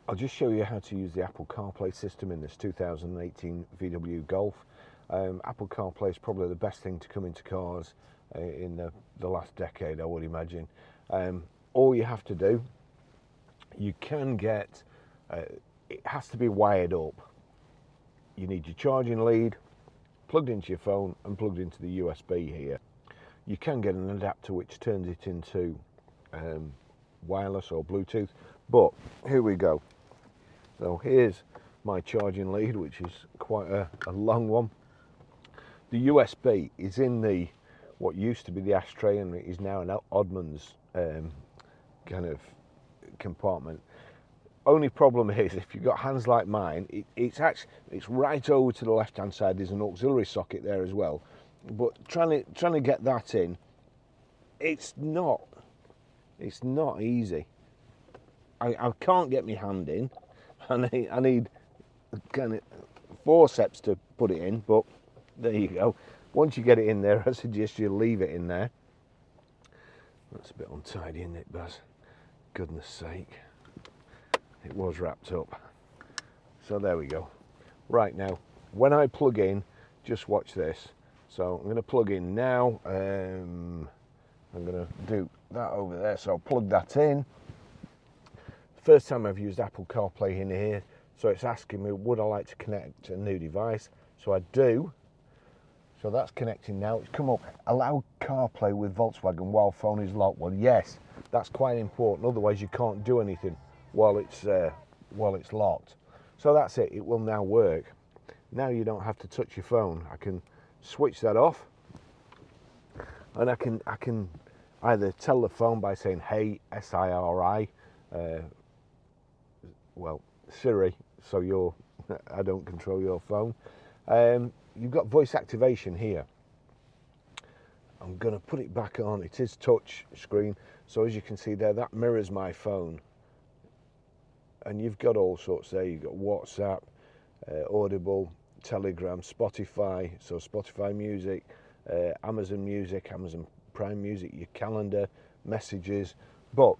I'll just show you how to use the Apple Carplay system in this 2018 VW Golf. Apple Carplay is probably the best thing to come into cars in the last decade, I would imagine. All you have to do, you can get, it has to be wired up. You need your charging lead plugged into your phone and plugged into the USB here. You can get an adapter which turns it into wireless or Bluetooth, but here we go. So here's my charging lead, which is quite a long one. The USB is in the what used to be the ashtray and is now an Oddman's kind of compartment. Only problem is if you've got hands like mine, it's right over to the left hand side. There's an auxiliary socket there as well, but trying to get that in, it's not easy. I can't get my hand in. I need kind of forceps to put it in, but there you go. Once you get it in there, I suggest you leave it in there. That's a bit untidy, isn't it, Baz? Goodness sake. It was wrapped up. So there we go. Right, now, when I plug in, just watch this. So I'm going to plug in now. I'm going to do that over there. So I'll plug that in. First time I've used Apple CarPlay in here, so it's asking me, would I like to connect a new device? So I do. So that's connecting now. It's come up, allow CarPlay with Volkswagen while phone is locked. Well, yes, that's quite important. Otherwise, you can't do anything while it's locked. So that's it. It will now work. Now you don't have to touch your phone. I can switch that off, and I can either tell the phone by saying, "Hey, SIRI." Well, Siri, so I don't control your phone. You've got voice activation here. I'm going to put it back on. It is touch screen, so as you can see there, that mirrors my phone. And you've got all sorts there. You've got WhatsApp, Audible, Telegram, Spotify, so Spotify Music, Amazon Music, Amazon Prime Music, your calendar, messages. But